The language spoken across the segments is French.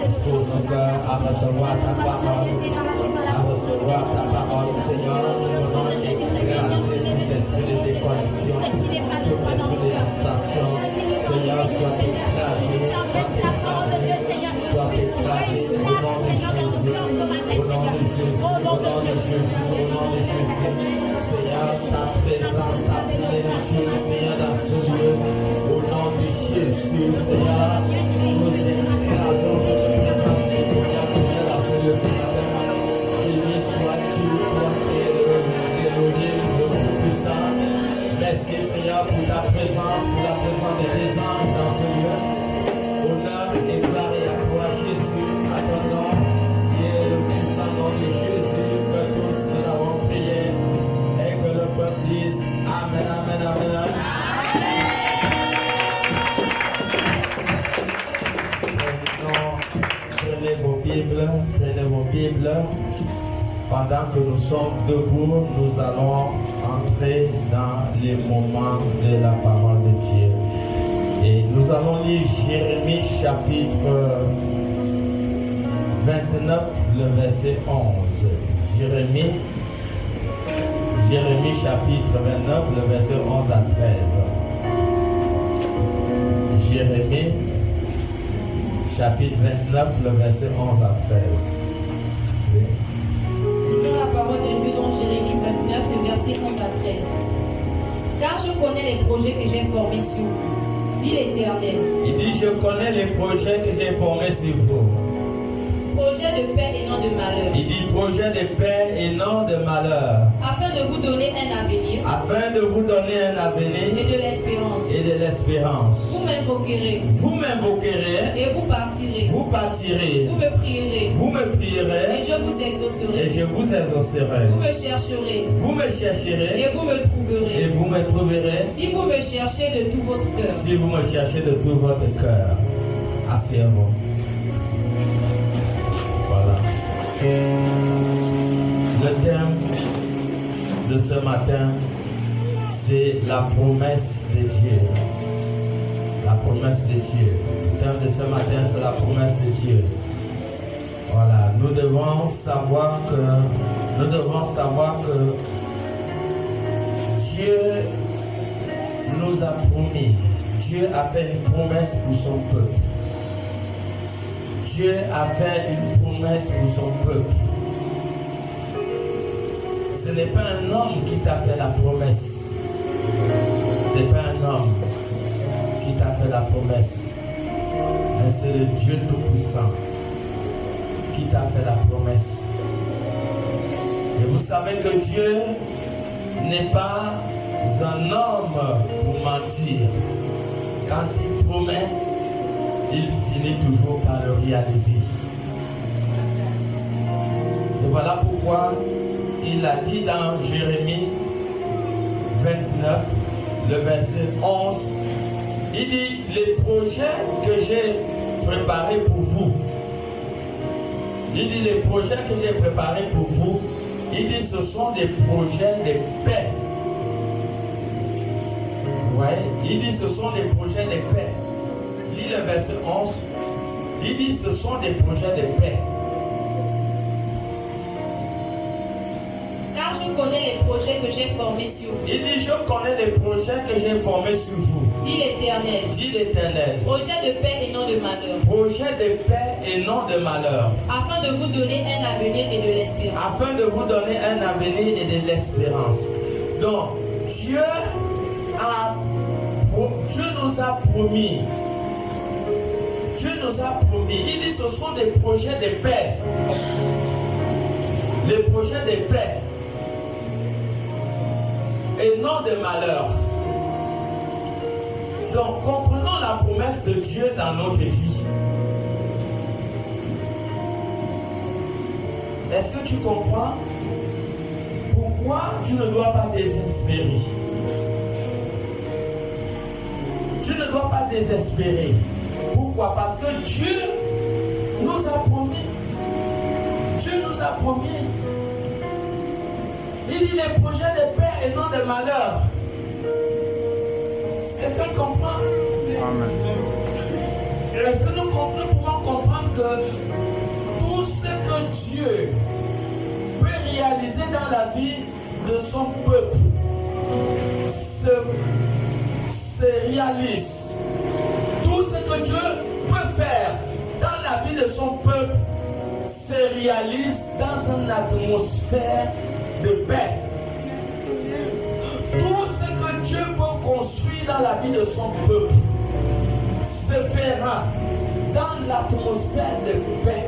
dispose nos cœurs à recevoir ta parole, Seigneur. Nous voulons écraser tout esprit de déconnexion, tout esprit de distraction. Seigneur, sois écrasé, sois écrasé au nom de Jésus, au nom de Jésus, au nom de Jésus, au nom de Jésus. Seigneur, ta présence, ta plénitude, Seigneur, dans ce lieu, au nom de Jésus, Seigneur, nous écrasons votre présence, Seigneur, dans ce lieu, Seigneur. Béni sois-tu, toi qui es Elohim, le Tout-Puissant. Merci, Seigneur, pour ta présence de tes anges dans ce lieu. Honneur et gloire et accroît Jésus à ton nom, qui est le puissant nom de Jésus, que tous nous avons prié, et que le peuple dise Amen, Amen, Amen, Amen. Prenez vos Bibles. Pendant que nous sommes debout, nous allons entrer dans les moments de la parole de Dieu. Et nous allons lire Jérémie chapitre 29, le verset 11. Jérémie chapitre 29, le verset 11 à 13. Jérémie chapitre 29, le verset 11 à 13. Oui. Lisons la parole de Dieu dans Jérémie 29, le verset 11 à 13. Car je connais les projets que j'ai formés sur vous, dit l'Éternel. Il dit, je connais les projets que j'ai formés sur vous. Projet de paix et non de malheur. Il dit, projet de paix et non de malheur. Afin de vous donner un avenir. Afin de vous donner un avenir. Et de l'espérance. Et de l'espérance. Vous m'invoquerez. Vous m'invoquerez. Et vous partirez. Vous partirez. Vous me prierez. Vous me prierez. Et je vous exaucerai. Et je vous exaucerai. Vous me chercherez. Vous me chercherez. Et vous me trouverez. Et vous me trouverez. Si vous me cherchez de tout votre cœur. Si vous me cherchez de tout votre cœur. Asseyez-vous. Voilà. Le thème de ce matin, c'est la promesse de Dieu. La promesse de Dieu. Le thème de ce matin, c'est la promesse de Dieu. Voilà. Nous devons savoir que Dieu nous a promis. Dieu a fait une promesse pour son peuple. Dieu a fait une promesse pour son peuple. Ce n'est pas un homme qui t'a fait la promesse. Ce n'est pas un homme qui t'a fait la promesse. Mais c'est le Dieu Tout-Puissant qui t'a fait la promesse. Et vous savez que Dieu n'est pas un homme pour mentir. Quand il promet, il finit toujours par le réaliser. Et voilà pourquoi il a dit dans Jérémie 29, le verset 11, il dit, les projets que j'ai préparés pour vous, il dit, les projets que j'ai préparés pour vous, il dit, ce sont des projets de paix. Vous voyez, il dit, ce sont des projets de paix. Lis le verset 11. Il dit, ce sont des projets de paix. Car je connais les projets que j'ai formés sur vous. Il dit, je connais les projets que j'ai formés sur vous. Dit l'Éternel. Dit l'Éternel. Projet de paix et non de malheur. Projet de paix et non de malheur. Afin de vous donner un avenir et de l'espérance. Afin de vous donner un avenir et de l'espérance. Donc, Dieu nous a promis. Dieu nous a promis. Il dit, ce sont des projets de paix. Les projets de paix. Et non de malheur. Donc, comprenons la promesse de Dieu dans notre vie. Est-ce que tu comprends pourquoi tu ne dois pas désespérer? Tu ne dois pas désespérer. Pourquoi? Parce que Dieu nous a promis. Dieu nous a promis. Il dit les projets de paix et non de malheur. Est-ce que quelqu'un comprend? Amen. Est-ce que nous pouvons comprendre que tout ce que Dieu peut réaliser dans la vie de son peuple se réalise. Tout ce que Dieu peut faire dans la vie de son peuple se réalise dans une atmosphère de paix. Tout ce que Dieu peut construire dans la vie de son peuple se fera dans l'atmosphère de paix.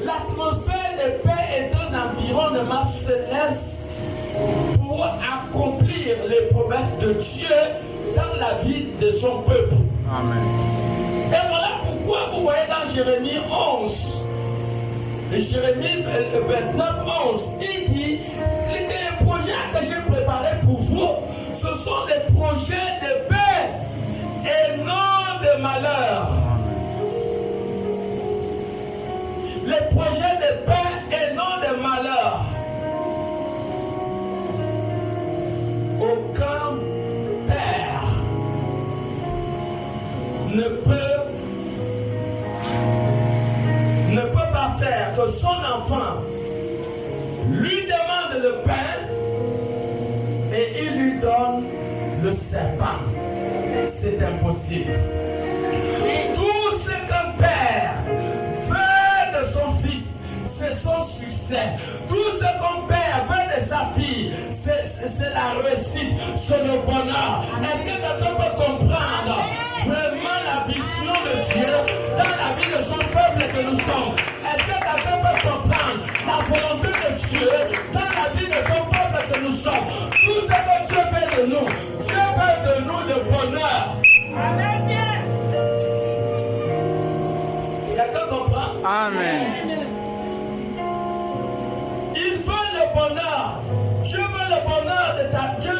L'atmosphère de paix est un environnement céleste pour accomplir les promesses de Dieu dans la vie de son peuple. Amen. Et voilà pourquoi vous voyez dans Jérémie 11, Jérémie 29, 11, il dit que les projets que j'ai préparés pour vous, ce sont des projets de paix et non de malheur. Les projets de paix et non de malheur. Aucun père ne peut pas faire que son enfant lui demande le pain et il lui donne le serpent. C'est impossible. Tout ce qu'un père veut de son fils, c'est son succès. Tout ce qu'un père veut de sa fille, c'est la réussite, c'est le bonheur. Est-ce que quelqu'un peut comprendre vraiment la vision de Dieu dans la vie de son peuple que nous sommes? Est-ce que quelqu'un peut comprendre la volonté de Dieu dans la vie de son peuple que nous sommes? Tout ce que Dieu fait de nous, Dieu fait de nous le bonheur. Amen. Quelqu'un comprend? Amen. Il veut le bonheur. Dieu veut le bonheur de ta Dieu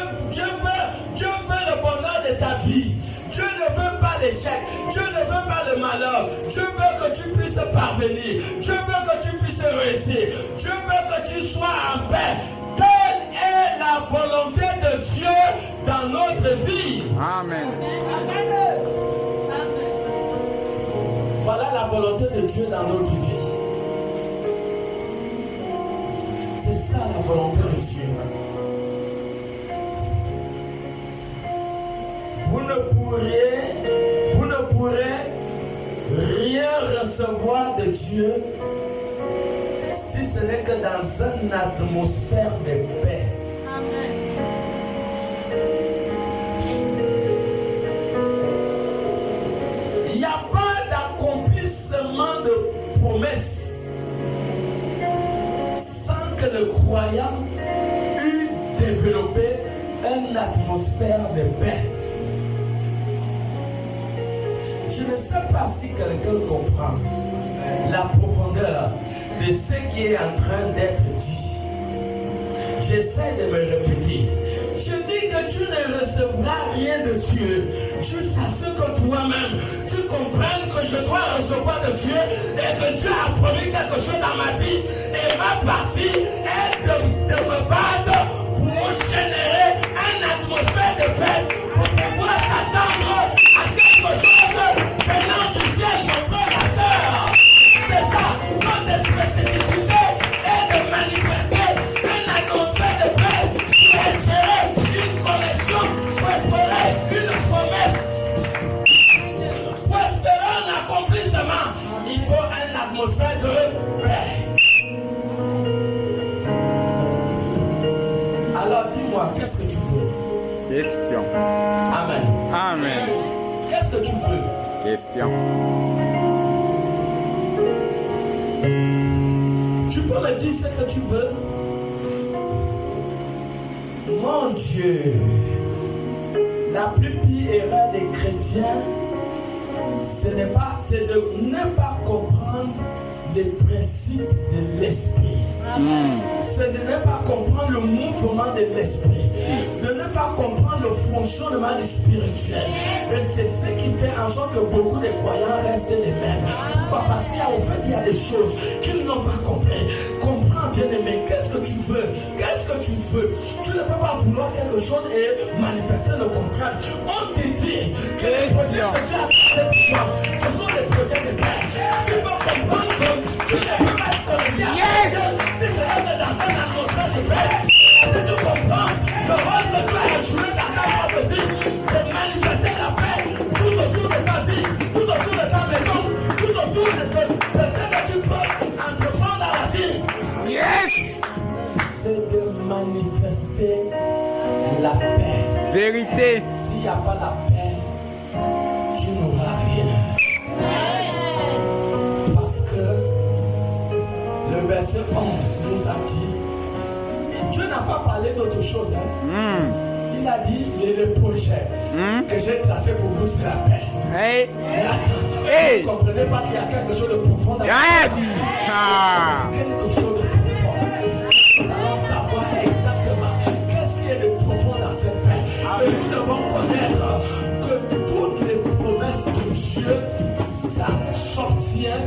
veut le bonheur de ta vie. Dieu ne veut pas l'échec. Dieu ne veut pas le malheur. Dieu veut que tu puisses parvenir. Dieu veut que tu puisses réussir. Dieu veut que tu sois en paix. Telle est la volonté de Dieu dans notre vie. Amen. Voilà la volonté de Dieu dans notre vie. C'est ça la volonté de Dieu. Vous ne pourrez rien recevoir de Dieu si ce n'est que dans une atmosphère de paix. Il n'y a pas d'accomplissement de promesses sans que le croyant eût développé une atmosphère de paix. Je ne sais pas si quelqu'un comprend la profondeur de ce qui est en train d'être dit. J'essaie de me répéter. Je dis que tu ne recevras rien de Dieu jusqu'à ce que toi-même tu comprennes que je dois recevoir de Dieu et que Dieu a promis quelque chose dans ma vie et ma partie est de me battre pour générer une atmosphère de paix pour pouvoir s'attendre à quelque chose venant du ciel, mon frère, ma soeur. C'est ça, notre spécificité est de manifester une atmosphère de paix pour espérer une connexion, pour espérer une promesse, pour espérer un accomplissement. Il faut une atmosphère de paix. Alors dis-moi, qu'est-ce que tu veux? Question. Amen. Amen. Qu'est-ce que tu veux? Question. Tu peux me dire ce que tu veux? Mon Dieu, la plus pire erreur des chrétiens, c'est de ne pas comprendre les principes de l'esprit. C'est de ne pas comprendre le mouvement de l'esprit, de ne pas comprendre le fonctionnement du spirituel. Et c'est ce qui fait en sorte que beaucoup de croyants restent les mêmes. Pourquoi? Parce qu'il y a des choses qu'ils n'ont pas compris. Comprends, bien aimé, qu'est-ce que tu veux? Qu'est-ce que tu veux? Tu ne peux pas vouloir quelque chose et manifester le contraire. On te dit que les projets que tu as fait pour toi, ce sont des projets de paix. Tu peux comprendre que tu ne peux pas être bien. Si c'est dans un atmosphère de paix, est-ce que tu comprends le rôle que tu as joué dans ta propre vie? C'est manifester la paix tout autour de ta vie, tout autour de ta maison, tout autour de ce que tu peux entreprendre dans la vie. C'est de manifester la paix. Vérité. S'il n'y a pas la paix, tu n'auras rien. Parce que le verset 11 nous a dit, Dieu n'a pas parlé d'autre chose. Il a dit, le projet que j'ai tracé pour vous, c'est la paix. Hey. Mais attends, Hey. vous ne comprenez pas qu'il y a quelque chose de profond dans la Rien paix. dit. Ah. Quelque chose de profond. Nous allons savoir exactement qu'est-ce qui est de profond dans cette paix. Et nous devons connaître que toutes les promesses de Dieu, ça s'obtient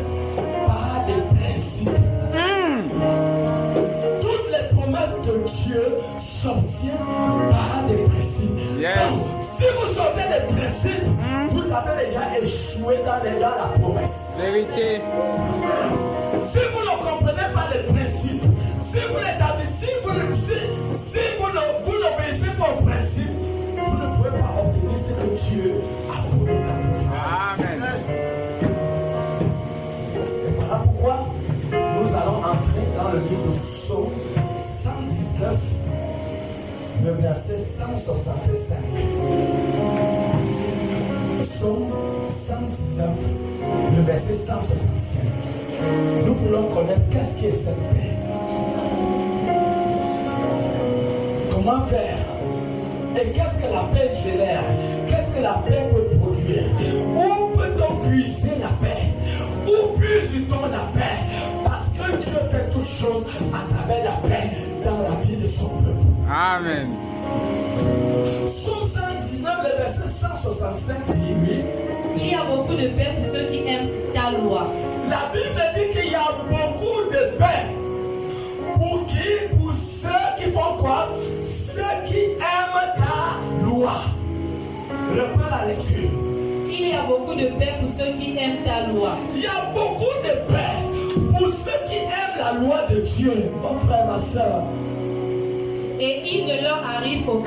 par des principes. Toutes les promesses de Dieu s'obtiennent par des principes. Yeah. Donc, si vous sortez des principes, vous avez déjà échoué dans la promesse. Vérité. Si vous ne comprenez pas les principes, si vous l'établissez, si vous n'obéissez pas aux principes, vous ne pouvez pas obtenir ce que Dieu a promis dans votre vie. Amen. Et voilà pourquoi nous allons entrer dans le livre de Psaume 119, le verset 165. Psaume 119, le verset 165. Nous voulons connaître qu'est-ce qui est cette paix. Comment faire? Et qu'est-ce que la paix génère? Qu'est-ce que la paix peut produire? Où peut-on puiser la paix? Où puise-t-on la paix? Parce que Dieu fait toutes choses à travers la paix dans la vie de son peuple. Amen. Psaume 119, le verset 165 dit oui. Il y a beaucoup de paix pour ceux qui aiment ta loi. La Bible dit qu'il y a beaucoup de paix. Pour qui? Pour ceux qui font quoi? Ceux qui aiment ta loi. Reprends la lecture. Il y a beaucoup de paix pour ceux qui aiment ta loi. Il y a beaucoup de paix pour ceux qui aiment la loi de Dieu. Mon frère, ma soeur. Et il ne leur arrive aucun